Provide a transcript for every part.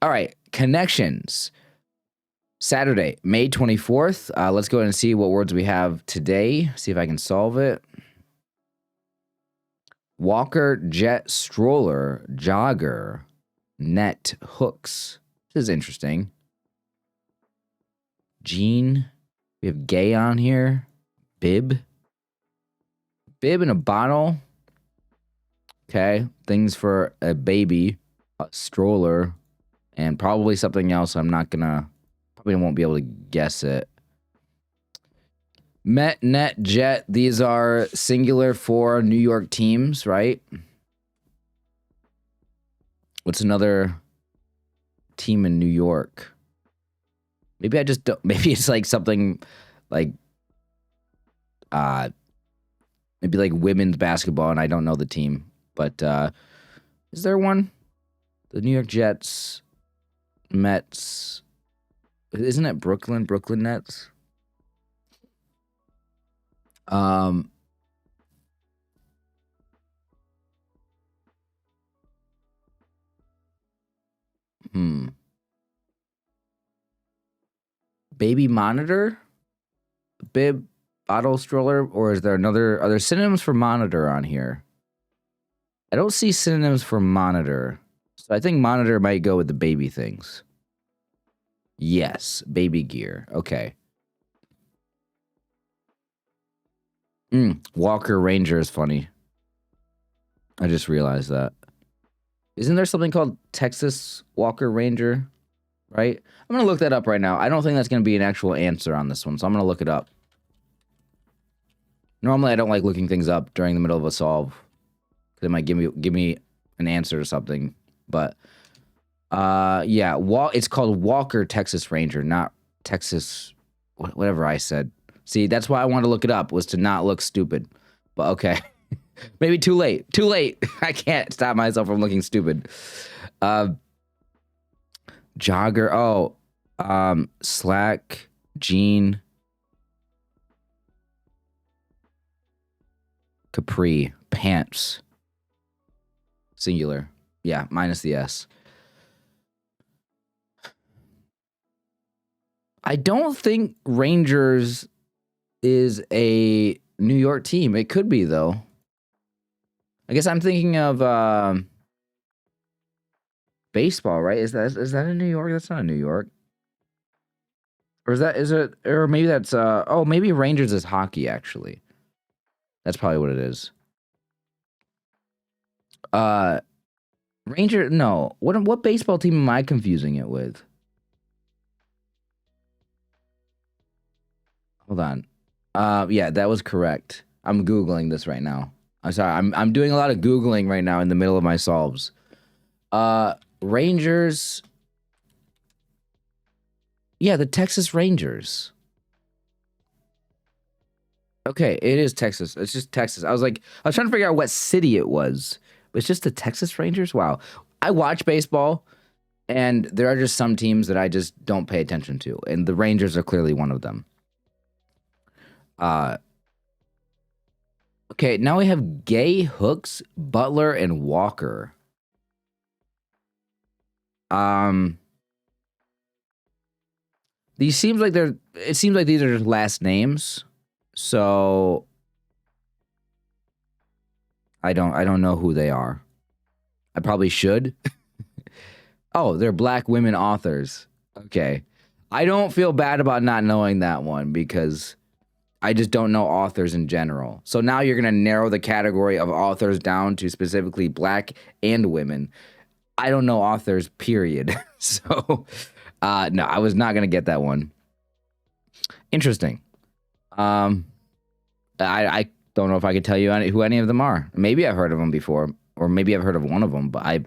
All right, connections. Saturday, May 24th. Let's go ahead and see what words we have today. See if I can solve it. Walker, jet, stroller, jogger, net, hooks. This is interesting. Jean. We have gay on here. Bib. Bib in a bottle. Okay. Things for a baby. A stroller. And probably something else. I'm not gonna... Probably won't be able to guess it. Met, net, jet. These are singular for New York teams, right? What's another team in New York? Maybe I just don't... Maybe it's like something like... maybe like women's basketball and I don't know the team. But is there one? The New York Jets, Mets... Isn't it Brooklyn Nets? Baby monitor? Bib, bottle, stroller, or is there another... Are there synonyms for monitor on here? I don't see synonyms for monitor. So I think monitor might go with the baby things. Yes, baby gear. Okay. Walker Ranger is funny. I just realized that. Isn't there something called Texas Walker Ranger? Right? I'm going to look that up right now. I don't think that's going to be an actual answer on this one, so I'm going to look it up. Normally, I don't like looking things up during the middle of a solve. Because it might give me an answer to something. But... yeah, it's called Walker Texas Ranger, not Texas, whatever I said. See, that's why I wanted to look it up, was to not look stupid. But okay, maybe too late. Too late. I can't stop myself from looking stupid. Jogger. Oh, slack, jean, capri, pants, singular. Yeah, minus the S. I don't think Rangers is a New York team. It could be, though. I guess I'm thinking of baseball, right? Is that in New York? That's not in New York. Or or maybe that's oh, maybe Rangers is hockey, actually. That's probably what it is. Ranger, no. What baseball team am I confusing it with? Hold on. Yeah, that was correct. I'm Googling this right now. I'm sorry. I'm doing a lot of Googling right now in the middle of my solves. Rangers. Yeah, the Texas Rangers. Okay, it is Texas. It's just Texas. I was trying to figure out what city it was. But it's just the Texas Rangers? Wow. I watch baseball, and there are just some teams that I just don't pay attention to. And the Rangers are clearly one of them. Okay, now we have Gay, Hooks, Butler, and Walker. It seems like these are just last names. So I don't know who they are. I probably should. Oh, they're Black women authors. Okay. I don't feel bad about not knowing that one because I just don't know authors in general. So now you're going to narrow the category of authors down to specifically Black and women. I don't know authors, period. So, no, I was not going to get that one. Interesting. I don't know if I could tell you who any of them are. Maybe I've heard of them before, or maybe I've heard of one of them, but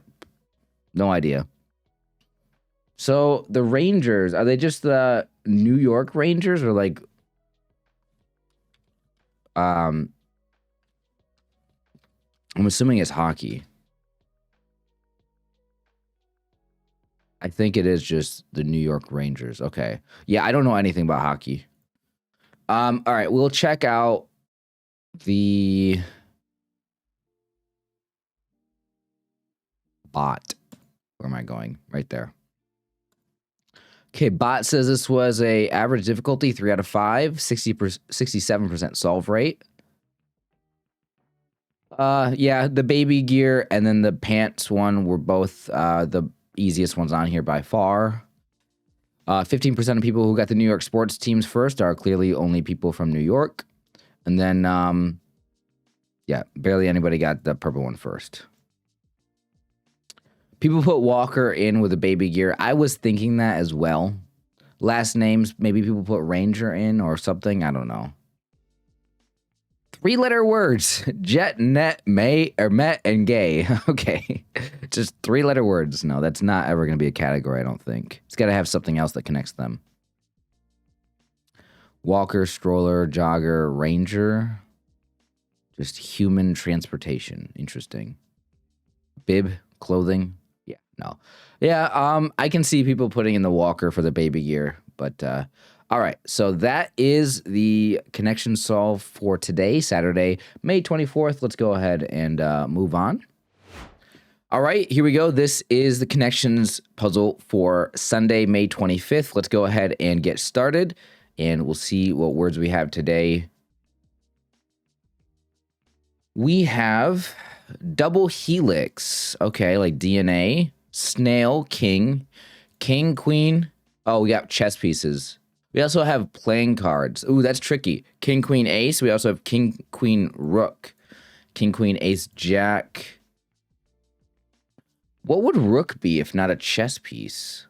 no idea. So the Rangers, are they just the New York Rangers or like I'm assuming it's hockey. I think it is just the New York Rangers. Okay. Yeah, I don't know anything about hockey. All right, we'll check out the bot. Where am I going? Right there. Okay, bot says this was a average difficulty, 3 out of 5, 67% solve rate. Yeah, the baby gear and then the pants one were both the easiest ones on here by far. 15% of people who got the New York sports teams first are clearly only people from New York. And then, yeah, barely anybody got the purple one first. People put Walker in with a baby gear. I was thinking that as well. Last names, maybe people put Ranger in or something. I don't know. 3-letter words. Jet, net, may, or met, and gay. Okay. Just 3-letter words. No, that's not ever going to be a category, I don't think. It's got to have something else that connects them. Walker, stroller, jogger, ranger. Just human transportation. Interesting. Bib, clothing. Yeah, no. Yeah, I can see people putting in the Walker for the baby gear, but all right. So that is the connection solve for today, Saturday, May 24th. Let's go ahead and move on. All right, here we go. This is the connections puzzle for Sunday, May 25th. Let's go ahead and get started, and we'll see what words we have today. We have double helix. Okay, like DNA. Snail, king. King, queen. Oh, we got chess pieces. We also have playing cards. Ooh, that's tricky. King, queen, ace. We also have king, queen, rook. King, queen, ace, jack. What would rook be if not a chess piece?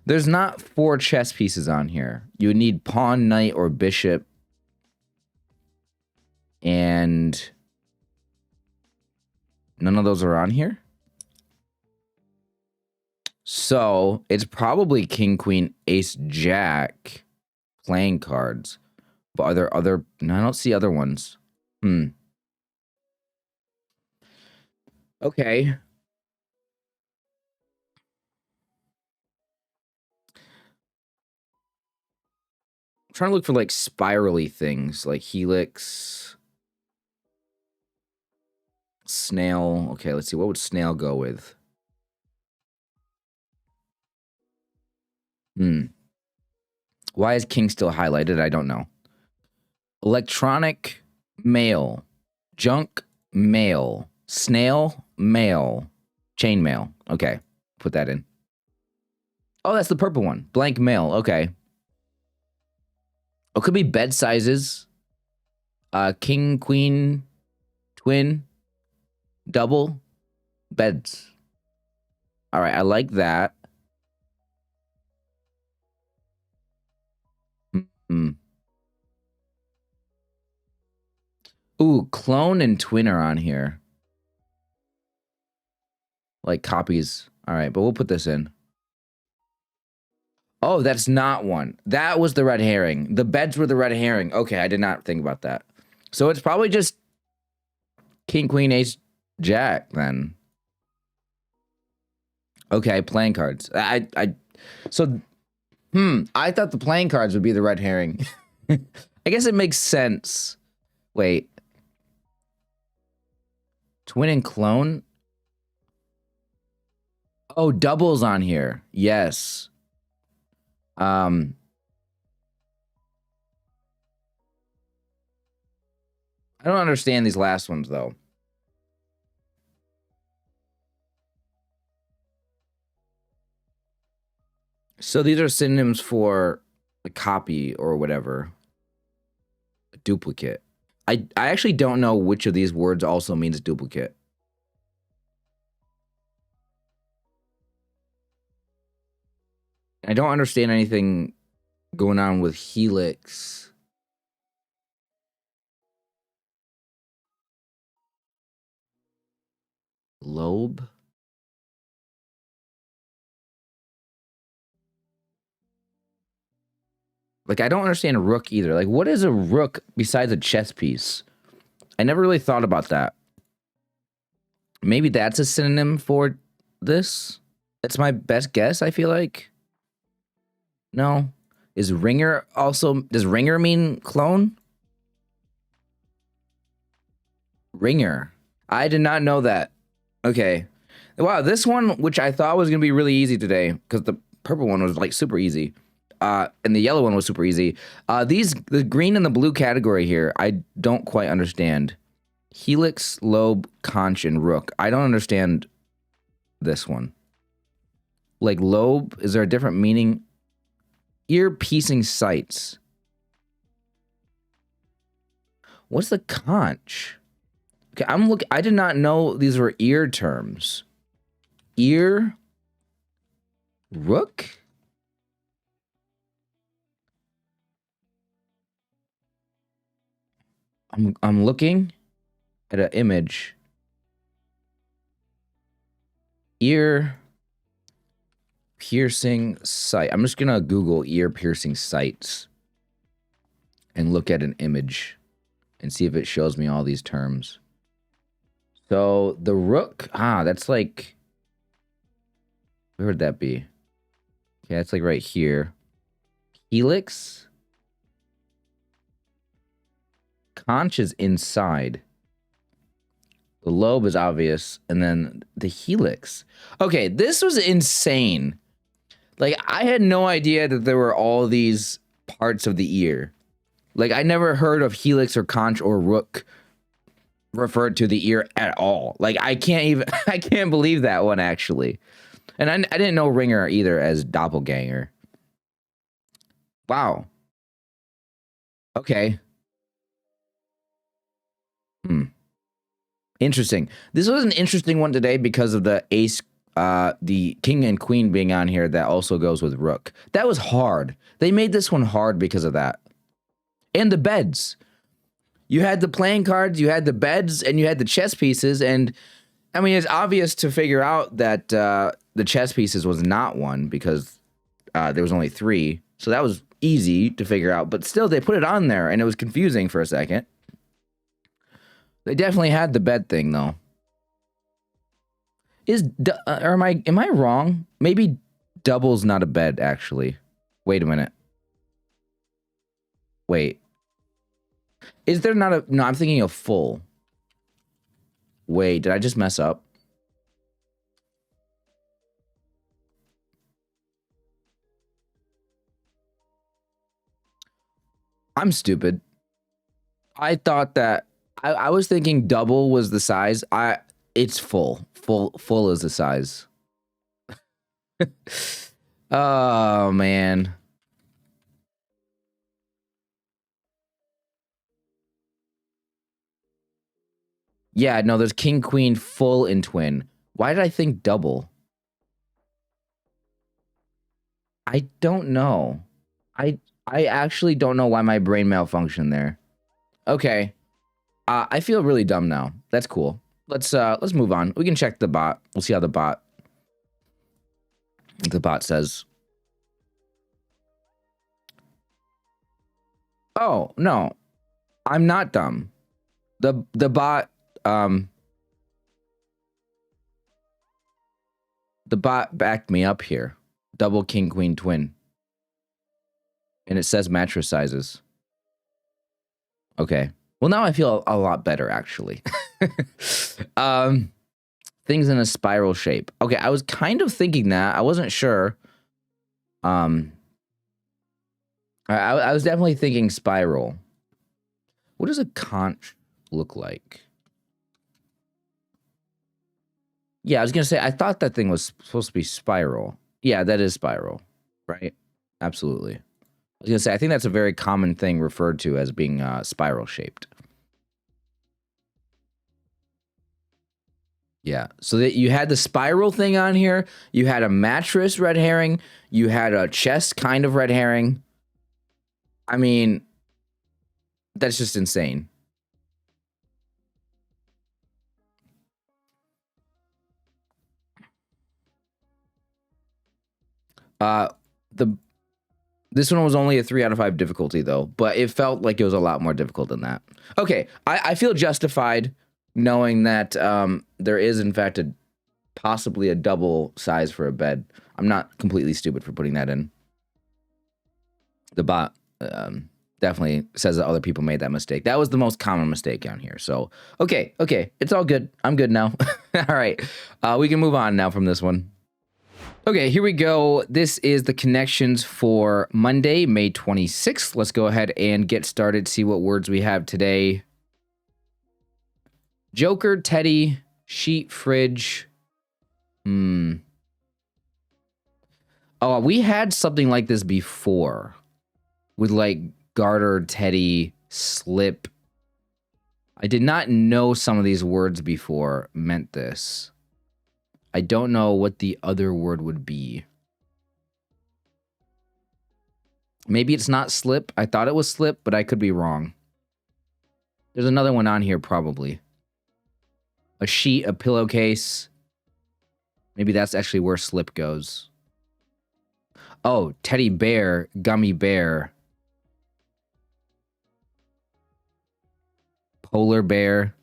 There's not 4 chess pieces on here. You would need pawn, knight, or bishop. And none of those are on here. So it's probably king, queen, ace, jack playing cards. But are there other? No, I don't see other ones. Okay. I'm trying to look for like spirally things like helix, snail. Okay, let's see. What would snail go with? Why is king still highlighted? I don't know. Electronic mail, junk mail, snail mail, chain mail. Okay, put that in. Oh, that's the purple one. Blank mail. Okay. Oh, it could be bed sizes. King, queen, twin, double, beds. All right, I like that. Ooh, clone and twin are on here. Like copies. All right, but we'll put this in. Oh, that's not one. That was the red herring. The beds were the red herring. Okay, I did not think about that. So it's probably just king, queen, ace, jack then. Okay, playing cards. I thought the playing cards would be the red herring. I guess it makes sense. Wait. Twin and clone? Oh, doubles on here. Yes. I don't understand these last ones, though. So these are synonyms for a copy or whatever. A duplicate. I actually don't know which of these words also means duplicate. I don't understand anything going on with helix. Lobe? Like, I don't understand a rook either. Like, what is a rook besides a chess piece? I never really thought about that. Maybe that's a synonym for this? That's my best guess, I feel like. No. Is ringer also... Does ringer mean clone? Ringer. I did not know that. Okay. Wow, this one, which I thought was gonna be really easy today, because the purple one was like super easy, and the yellow one was super easy. The green and the blue category here, I don't quite understand. Helix, lobe, conch, and rook. I don't understand this one. Like lobe, is there a different meaning? Ear-piecing sights. What's the conch? Okay, I did not know these were ear terms. Ear, rook. I'm looking at an image. Ear piercing sight. I'm just gonna Google ear piercing sights and look at an image and see if it shows me all these terms. So the rook, that's like, where would that be? Okay, that's like right here. Helix. Conch is inside. The lobe is obvious, and then the helix. Okay, this was insane. Like, I had no idea that there were all these parts of the ear. Like, I never heard of helix or conch or rook referred to the ear at all. Like, I can't believe that one, actually. And I didn't know ringer either as doppelganger. Wow. Okay. Interesting. This was an interesting one today because of the ace, the king and queen being on here that also goes with rook. That was hard. They made this one hard because of that. And the beds. You had the playing cards, you had the beds, and you had the chess pieces. And I mean, it's obvious to figure out that the chess pieces was not one because there was only 3. So that was easy to figure out. But still, they put it on there, and it was confusing for a second. They definitely had the bed thing, though. Or am I wrong? Maybe double's not a bed, actually. Wait a minute. Wait. Is there not a... No, I'm thinking of full. Wait, did I just mess up? I'm stupid. I thought that... I was thinking double was the size. It's full. Full is the size. Oh, man. Yeah, no, there's king, queen, full, and twin. Why did I think double? I don't know. I actually don't know why my brain malfunctioned there. Okay. I feel really dumb now. That's cool. Let's move on. We can check the bot. We'll see how the bot says. Oh, no. I'm not dumb. The bot the bot backed me up here. Double king queen twin. And it says mattress sizes. Okay. Well, now I feel a lot better, actually. Things in a spiral shape. Okay, I was kind of thinking that. I wasn't sure. I was definitely thinking spiral. What does a conch look like? Yeah, I was going to say, I thought that thing was supposed to be spiral. Yeah, that is spiral, right? Absolutely. I was going to say, I think that's a very common thing referred to as being spiral shaped. Yeah, so that you had the spiral thing on here. You had a mattress red herring. You had a chest kind of red herring. I mean, that's just insane. This one was only a 3 out of 5 difficulty, though, but it felt like it was a lot more difficult than that. Okay, I feel justified knowing that there is, in fact, possibly a double size for a bed. I'm not completely stupid for putting that in. The bot definitely definitely says that other people made that mistake. That was the most common mistake on here. So, okay, it's all good. I'm good now. All right, we can move on now from this one. Okay, here we go. This is the connections for Monday, May 26th. Let's go ahead and get started, see what words we have today. Joker, teddy, sheet, fridge. Oh, we had something like this before with like garter, teddy, slip. I did not know some of these words before meant this. I don't know what the other word would be. Maybe it's not slip. I thought it was slip, but I could be wrong. There's another one on here probably. A sheet, a pillowcase. Maybe that's actually where slip goes. Oh, teddy bear, gummy bear. Polar bear.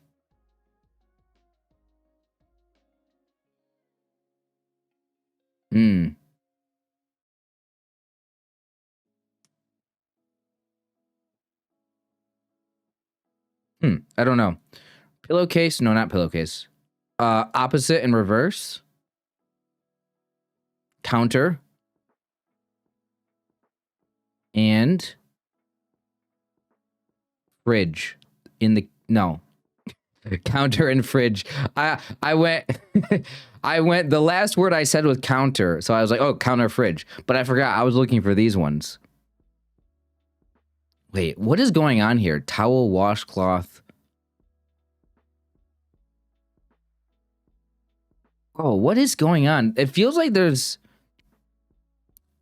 I don't know. Pillowcase? No, not pillowcase. Opposite and reverse. Counter. And fridge. No. Counter and fridge. I went I went, the last word I said was counter. So I was like, oh, counter, fridge. But I forgot I was looking for these ones. Wait, what is going on here? Towel, washcloth. Oh, what is going on? It feels like there's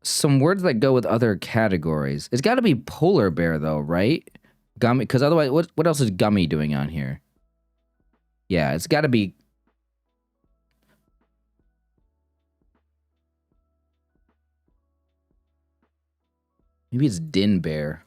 some words that go with other categories. It's got to be polar bear, though, right? Gummy, because otherwise, what else is gummy doing on here? Yeah, it's got to be. Maybe it's din bear.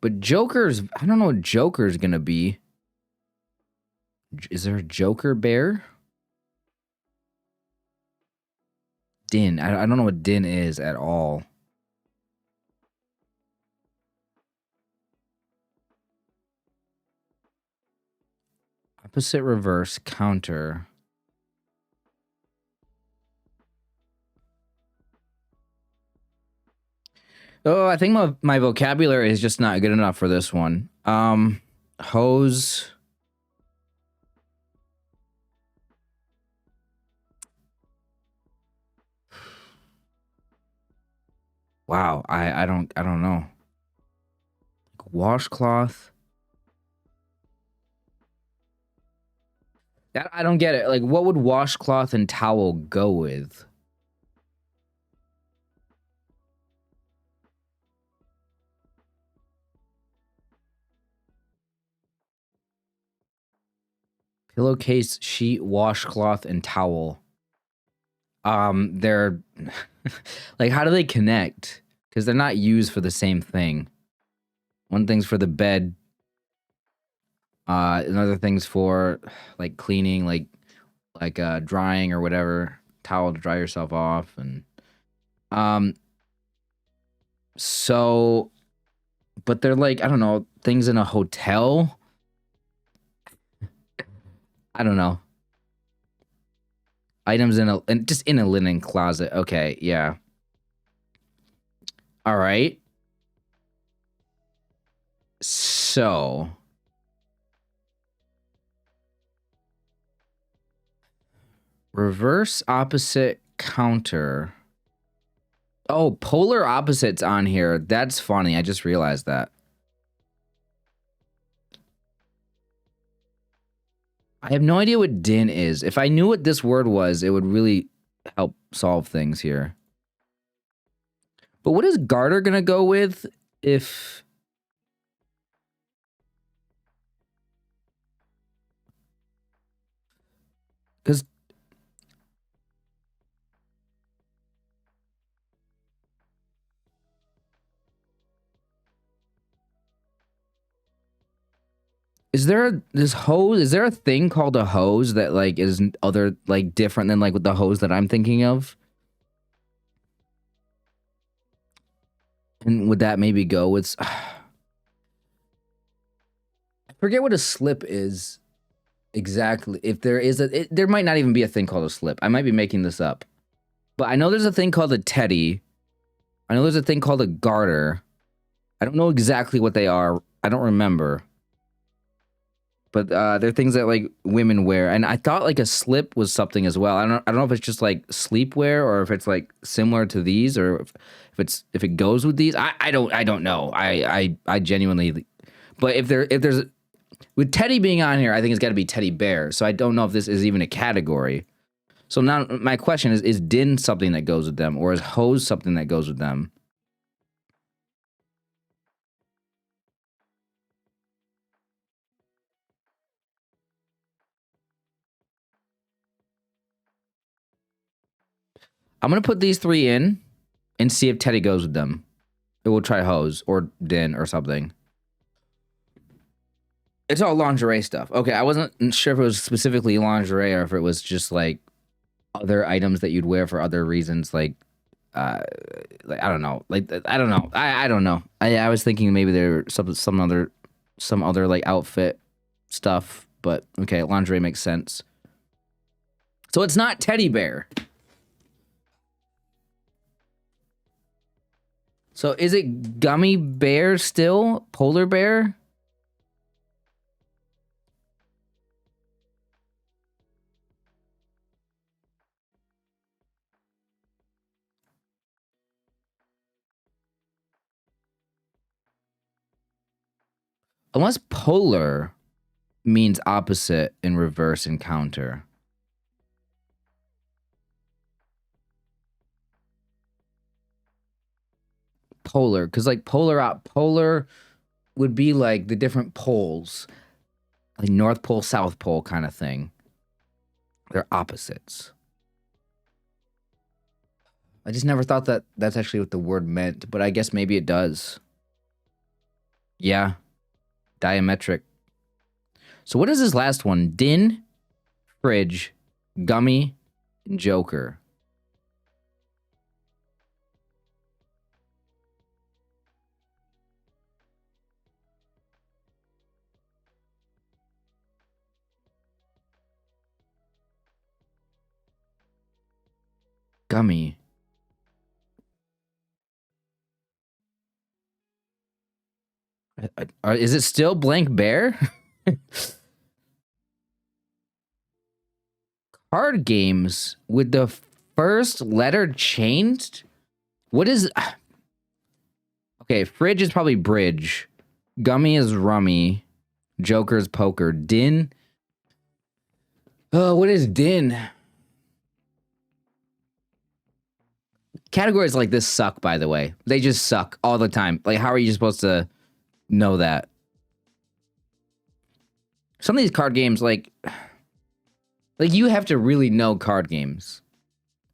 But Joker's, I don't know what Joker's gonna be. Is there a Joker bear? Din. I don't know what din is at all. Opposite, reverse, counter. Oh, I think my vocabulary is just not good enough for this one. Hose. Wow, I don't know. Washcloth. That I don't get it. Like, what would washcloth and towel go with? Pillowcase, sheet, washcloth, and towel. They're like, how do they connect? Because they're not used for the same thing. One thing's for the bed. Another thing's for like cleaning, like drying or whatever. Towel to dry yourself off, and so, but they're like, I don't know, things in a hotel. I don't know. Items just in a linen closet. Okay, yeah. All right. So, reverse, opposite, counter. Oh, polar opposites on here. That's funny. I just realized that. I have no idea what din is. If I knew what this word was, it would really help solve things here. But what is garter gonna go with if... Because... Is there this hose? Is there a thing called a hose that like is other like different than like with the hose that I'm thinking of? And would that maybe go with? I forget what a slip is exactly. If there is there might not even be a thing called a slip. I might be making this up, but I know there's a thing called a teddy. I know there's a thing called a garter. I don't know exactly what they are. I don't remember. But they're things that like women wear, and I thought like a slip was something as well. I don't know if it's just like sleepwear or if it's like similar to these, or if it goes with these. I don't know. I genuinely, but if there's with Teddy being on here, I think it's got to be teddy bear. So I don't know if this is even a category. So now my question is din something that goes with them, or is hose something that goes with them? I'm gonna put these three in and see if Teddy goes with them. It will try hose or din or something. It's all lingerie stuff. Okay, I wasn't sure if it was specifically lingerie or if it was just like other items that you'd wear for other reasons, like I don't know, like I don't know, I don't know. I was thinking maybe there some other like outfit stuff, but okay, lingerie makes sense. So it's not teddy bear. So is it gummy bear still? Polar bear? Unless polar means opposite in reverse and counter. Polar, because like polar would be like the different poles, like North Pole, South Pole kind of thing. They're opposites. I just never thought that that's actually what the word meant, but I guess maybe it does. Yeah, diametric. So what is this last one? Din, fridge, gummy, and joker. Gummy. Is it still blank bear? Card games with the first letter changed? What is... Okay, fridge is probably bridge. Gummy is rummy. Joker is poker. Din? Oh, what is din? Categories like this suck, by the way. They just suck all the time. Like, how are you supposed to know that? Some of these card games, like you have to really know card games.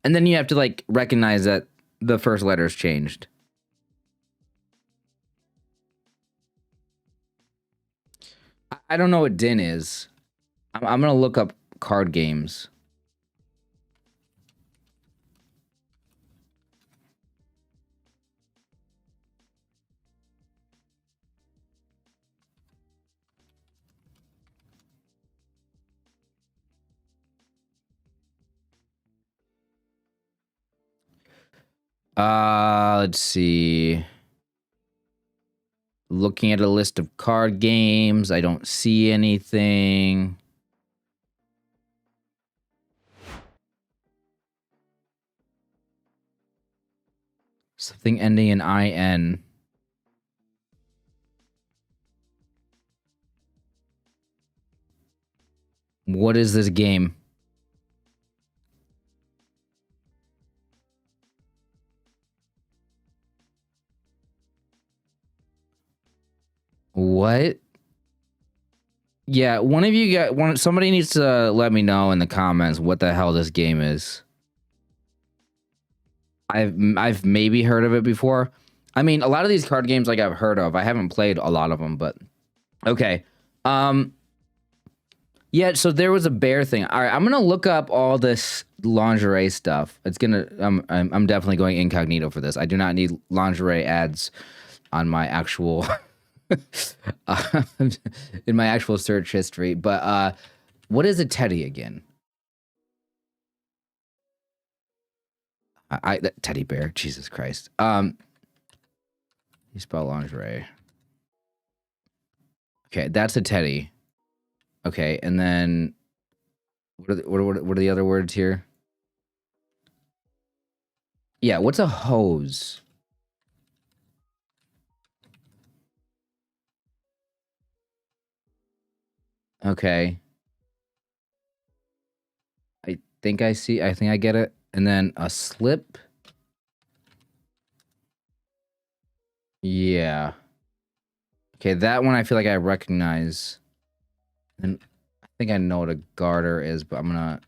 And then you have to, like, recognize that the first letter's changed. I don't know what din is. I'm going to look up card games. Let's see. Looking at a list of card games, I don't see anything. Something ending in IN. What is this game? What? Yeah, one of you got somebody needs to let me know in the comments what the hell this game is. I've maybe heard of it before. I mean, a lot of these card games like I've heard of. I haven't played a lot of them, but okay. Yeah, so there was a bear thing. All right, I'm gonna look up all this lingerie stuff. It's gonna. I'm definitely going incognito for this. I do not need lingerie ads on my actual in my actual search history. But what is a teddy again? That teddy bear. Jesus Christ. You spell lingerie. Okay, that's a teddy. Okay, and then what are the other words here? Yeah, what's a hose? Okay. I think I get it. And then a slip. Yeah. Okay, that one I feel like I recognize. And I think I know what a garter is, but I'm gonna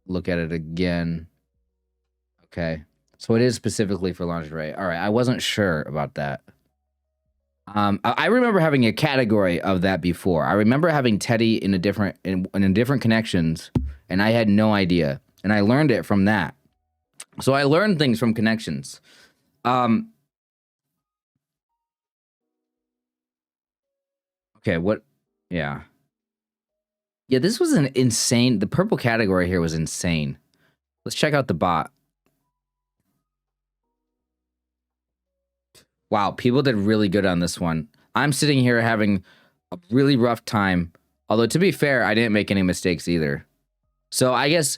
look at it again. Okay. So it is specifically for lingerie. All right, I wasn't sure about that. I remember having a category of that before. I remember having teddy in different connections, and I had no idea. And I learned it from that. So I learned things from connections. Okay, what? Yeah. Yeah, this was an insane. The purple category here was insane. Let's check out the bot. Wow, people did really good on this one. I'm sitting here having a really rough time. Although, to be fair, I didn't make any mistakes either. So I guess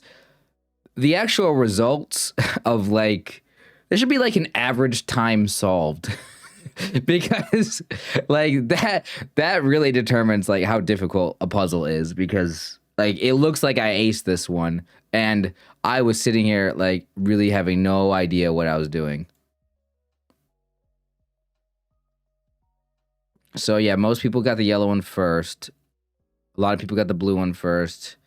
the actual results of like, there should be like an average time solved. Because like that really determines like how difficult a puzzle is, because like it looks like I aced this one and I was sitting here like really having no idea what I was doing. So yeah, most people got the yellow one first. A lot of people got the blue one first.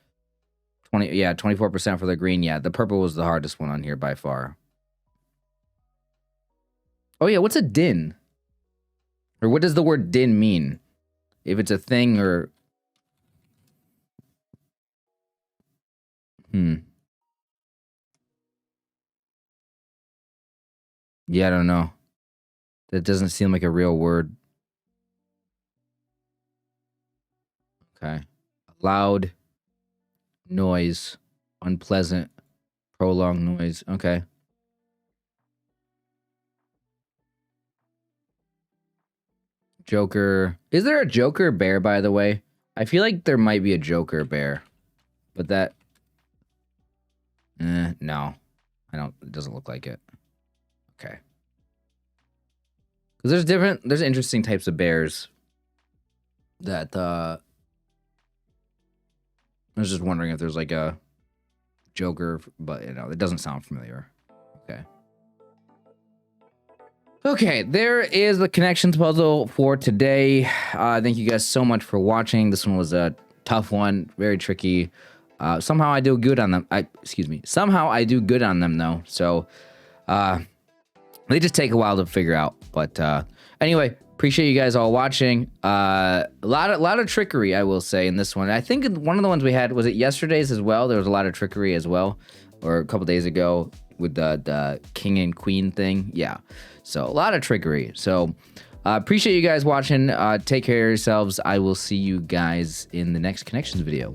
24% for the green. Yeah, the purple was the hardest one on here by far. Oh yeah, what's a din? Or what does the word din mean? If it's a thing or... Yeah, I don't know. That doesn't seem like a real word. Okay. Loud noise. Unpleasant. Prolonged noise. Okay. Joker. Is there a Joker bear, by the way? I feel like there might be a Joker bear. But that... no. It doesn't look like it. Okay. Because there's interesting types of bears that, I was just wondering if there's like a Joker, but it doesn't sound familiar. Okay. Okay, there is the connections puzzle for today. Thank you guys so much for watching. This one was a tough one, very tricky. Somehow I do good on them. Somehow I do good on them though. So, they just take a while to figure out. But anyway, appreciate you guys all watching. A lot of trickery, I will say, in this one. I think one of the ones we had, was it yesterday's as well? There was a lot of trickery as well, or a couple days ago with the king and queen thing. Yeah, so a lot of trickery. So appreciate you guys watching. Take care of yourselves. I will see you guys in the next connections video.